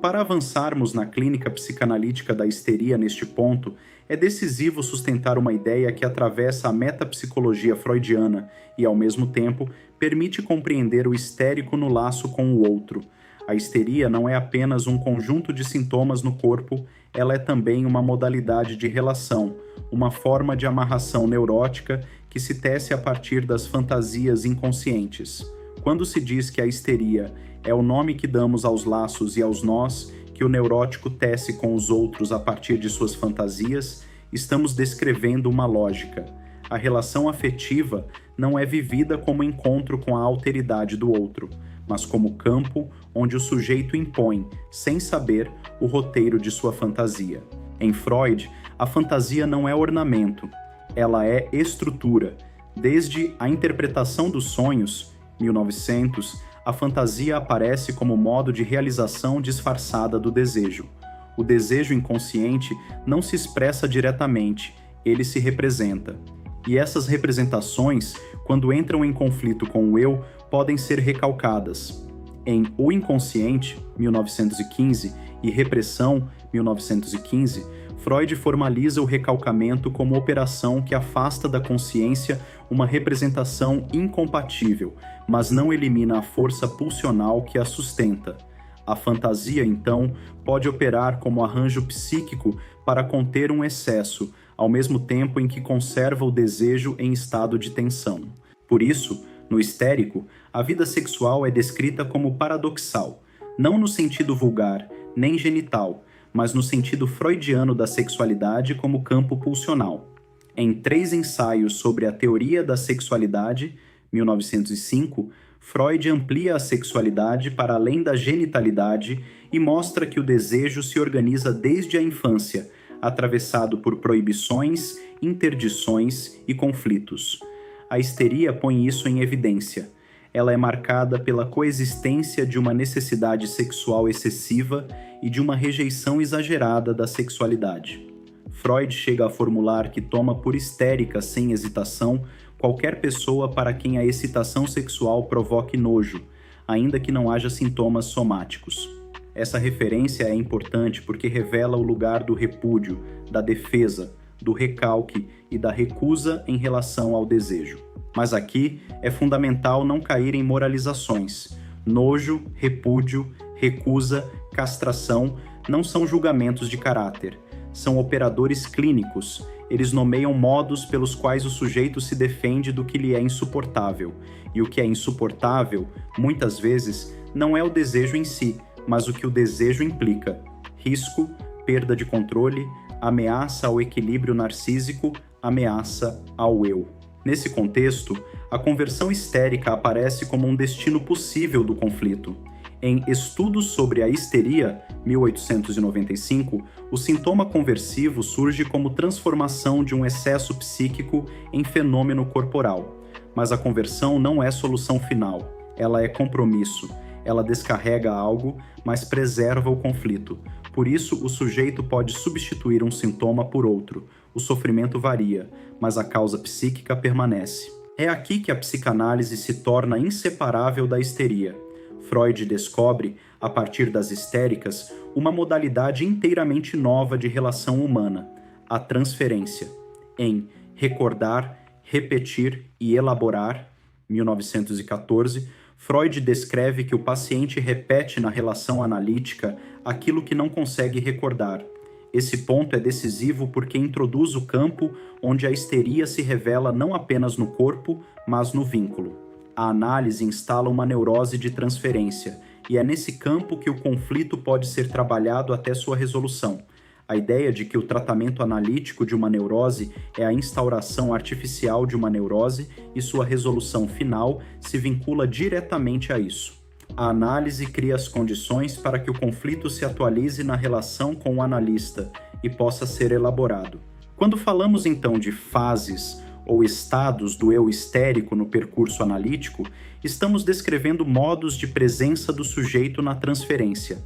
Para avançarmos na clínica psicanalítica da histeria neste ponto, é decisivo sustentar uma ideia que atravessa a metapsicologia freudiana e, ao mesmo tempo, permite compreender o histérico no laço com o outro. A histeria não é apenas um conjunto de sintomas no corpo, ela é também uma modalidade de relação, uma forma de amarração neurótica que se tece a partir das fantasias inconscientes. Quando se diz que a histeria é o nome que damos aos laços e aos nós que o neurótico tece com os outros a partir de suas fantasias, estamos descrevendo uma lógica. A relação afetiva não é vivida como encontro com a alteridade do outro, mas como campo onde o sujeito impõe, sem saber, o roteiro de sua fantasia. Em Freud, a fantasia não é ornamento, ela é estrutura. Desde a interpretação dos sonhos, 1900, a fantasia aparece como modo de realização disfarçada do desejo. O desejo inconsciente não se expressa diretamente, ele se representa. E essas representações, quando entram em conflito com o eu, podem ser recalcadas. Em O Inconsciente, 1915, e Repressão, 1915, Freud formaliza o recalcamento como operação que afasta da consciência uma representação incompatível, mas não elimina a força pulsional que a sustenta. A fantasia, então, pode operar como arranjo psíquico para conter um excesso, ao mesmo tempo em que conserva o desejo em estado de tensão. Por isso, no histérico, a vida sexual é descrita como paradoxal, não no sentido vulgar, nem genital, mas no sentido freudiano da sexualidade como campo pulsional. Em 3 ensaios sobre a teoria da sexualidade, 1905, Freud amplia a sexualidade para além da genitalidade e mostra que o desejo se organiza desde a infância, atravessado por proibições, interdições e conflitos. A histeria põe isso em evidência. Ela é marcada pela coexistência de uma necessidade sexual excessiva e de uma rejeição exagerada da sexualidade. Freud chega a formular que toma por histérica sem hesitação qualquer pessoa para quem a excitação sexual provoque nojo, ainda que não haja sintomas somáticos. Essa referência é importante porque revela o lugar do repúdio, da defesa, do recalque e da recusa em relação ao desejo. Mas aqui é fundamental não cair em moralizações. Nojo, repúdio, recusa, castração não são julgamentos de caráter. São operadores clínicos. Eles nomeiam modos pelos quais o sujeito se defende do que lhe é insuportável. E o que é insuportável, muitas vezes, não é o desejo em si, mas o que o desejo implica: risco, perda de controle, ameaça ao equilíbrio narcísico, ameaça ao eu. Nesse contexto, a conversão histérica aparece como um destino possível do conflito. Em Estudos sobre a Histeria, 1895, o sintoma conversivo surge como transformação de um excesso psíquico em fenômeno corporal. Mas a conversão não é solução final, ela é compromisso. Ela descarrega algo, mas preserva o conflito. Por isso, o sujeito pode substituir um sintoma por outro. O sofrimento varia, mas a causa psíquica permanece. É aqui que a psicanálise se torna inseparável da histeria. Freud descobre, a partir das histéricas, uma modalidade inteiramente nova de relação humana, a transferência. Em Recordar, Repetir e Elaborar, 1914, Freud descreve que o paciente repete na relação analítica aquilo que não consegue recordar. Esse ponto é decisivo porque introduz o campo onde a histeria se revela não apenas no corpo, mas no vínculo. A análise instala uma neurose de transferência, e é nesse campo que o conflito pode ser trabalhado até sua resolução. A ideia de que o tratamento analítico de uma neurose é a instauração artificial de uma neurose e sua resolução final se vincula diretamente a isso. A análise cria as condições para que o conflito se atualize na relação com o analista e possa ser elaborado. Quando falamos então de fases ou estados do eu histérico no percurso analítico, estamos descrevendo modos de presença do sujeito na transferência.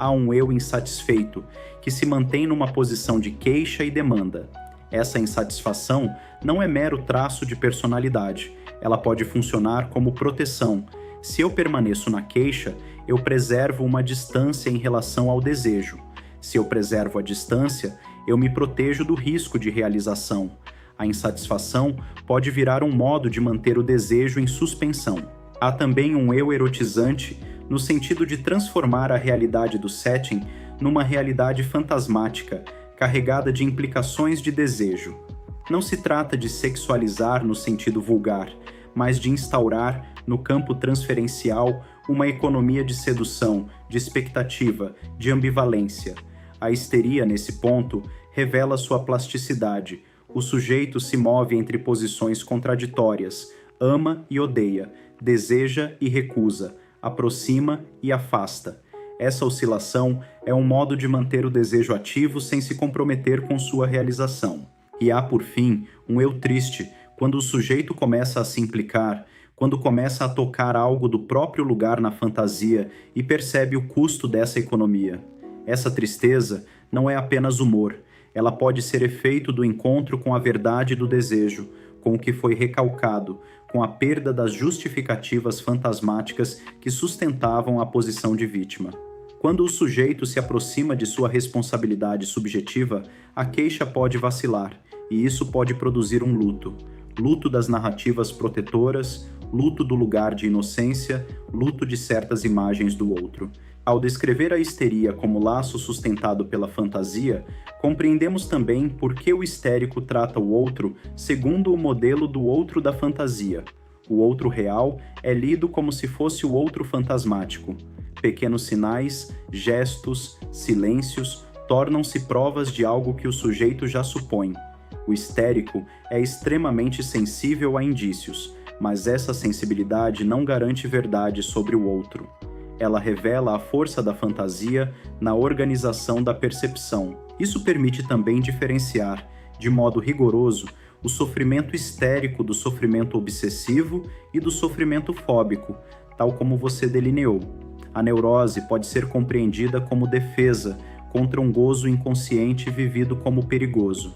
Há um eu insatisfeito, que se mantém numa posição de queixa e demanda. Essa insatisfação não é mero traço de personalidade, ela pode funcionar como proteção. Se eu permaneço na queixa, eu preservo uma distância em relação ao desejo. Se eu preservo a distância, eu me protejo do risco de realização. A insatisfação pode virar um modo de manter o desejo em suspensão. Há também um eu erotizante, no sentido de transformar a realidade do setting numa realidade fantasmática, carregada de implicações de desejo. Não se trata de sexualizar no sentido vulgar, mas de instaurar, no campo transferencial, uma economia de sedução, de expectativa, de ambivalência. A histeria, nesse ponto, revela sua plasticidade. O sujeito se move entre posições contraditórias, ama e odeia, deseja e recusa, aproxima e afasta. Essa oscilação é um modo de manter o desejo ativo sem se comprometer com sua realização. E há, por fim, um eu triste, quando o sujeito começa a se implicar, quando começa a tocar algo do próprio lugar na fantasia e percebe o custo dessa economia. Essa tristeza não é apenas humor, ela pode ser efeito do encontro com a verdade do desejo, com o que foi recalcado, com a perda das justificativas fantasmáticas que sustentavam a posição de vítima. Quando o sujeito se aproxima de sua responsabilidade subjetiva, a queixa pode vacilar, e isso pode produzir um luto. Luto das narrativas protetoras, luto do lugar de inocência, luto de certas imagens do outro. Ao descrever a histeria como laço sustentado pela fantasia, compreendemos também por que o histérico trata o outro segundo o modelo do outro da fantasia. O outro real é lido como se fosse o outro fantasmático. Pequenos sinais, gestos, silêncios tornam-se provas de algo que o sujeito já supõe. O histérico é extremamente sensível a indícios, mas essa sensibilidade não garante verdade sobre o outro. Ela revela a força da fantasia na organização da percepção. Isso permite também diferenciar, de modo rigoroso, o sofrimento histérico do sofrimento obsessivo e do sofrimento fóbico, tal como você delineou. A neurose pode ser compreendida como defesa contra um gozo inconsciente vivido como perigoso.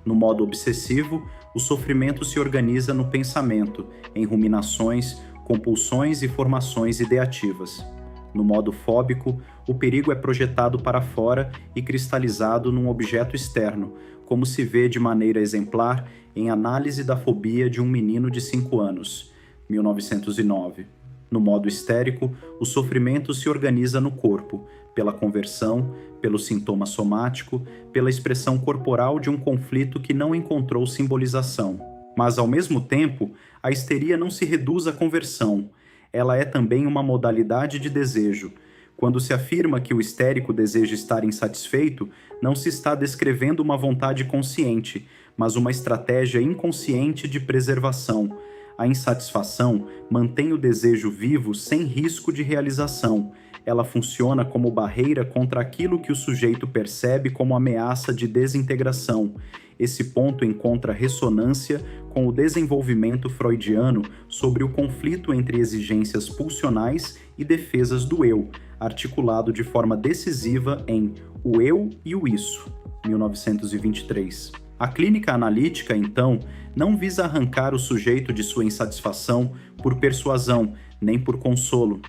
No modo obsessivo, o sofrimento se organiza no pensamento, em ruminações, compulsões e formações ideativas. No modo fóbico, o perigo é projetado para fora e cristalizado num objeto externo, como se vê de maneira exemplar em Análise da Fobia de um Menino de 5 anos, 1909. No modo histérico, o sofrimento se organiza no corpo, pela conversão, pelo sintoma somático, pela expressão corporal de um conflito que não encontrou simbolização. Mas, ao mesmo tempo, a histeria não se reduz à conversão. Ela é também uma modalidade de desejo. Quando se afirma que o histérico deseja estar insatisfeito, não se está descrevendo uma vontade consciente, mas uma estratégia inconsciente de preservação. A insatisfação mantém o desejo vivo sem risco de realização. Ela funciona como barreira contra aquilo que o sujeito percebe como ameaça de desintegração. Esse ponto encontra ressonância com o desenvolvimento freudiano sobre o conflito entre exigências pulsionais e defesas do eu, articulado de forma decisiva em O Eu e o Isso, 1923. A clínica analítica, então, não visa arrancar o sujeito de sua insatisfação por persuasão, nem por consolo.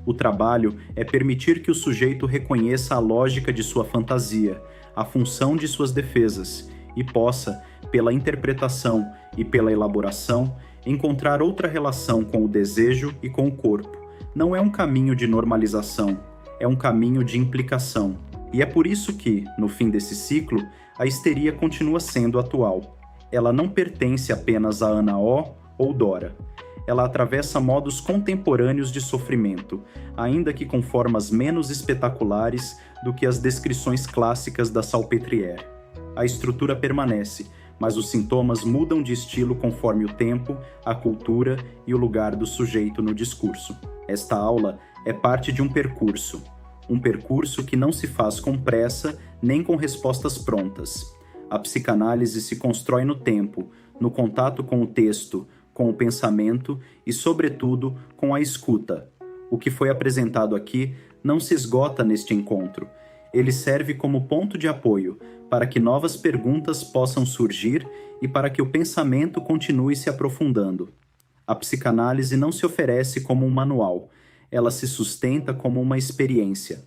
O trabalho é permitir que o sujeito reconheça a lógica de sua fantasia, a função de suas defesas, e possa, pela interpretação e pela elaboração, encontrar outra relação com o desejo e com o corpo. Não é um caminho de normalização, é um caminho de implicação. E é por isso que, no fim desse ciclo, a histeria continua sendo atual. Ela não pertence apenas a Ana O ou Dora. Ela atravessa modos contemporâneos de sofrimento, ainda que com formas menos espetaculares do que as descrições clássicas da Salpêtrière. A estrutura permanece, mas os sintomas mudam de estilo conforme o tempo, a cultura e o lugar do sujeito no discurso. Esta aula é parte de um percurso que não se faz com pressa nem com respostas prontas. A psicanálise se constrói no tempo, no contato com o texto, com o pensamento e, sobretudo, com a escuta. O que foi apresentado aqui não se esgota neste encontro. Ele serve como ponto de apoio para que novas perguntas possam surgir e para que o pensamento continue se aprofundando. A psicanálise não se oferece como um manual. ela se sustenta como uma experiência.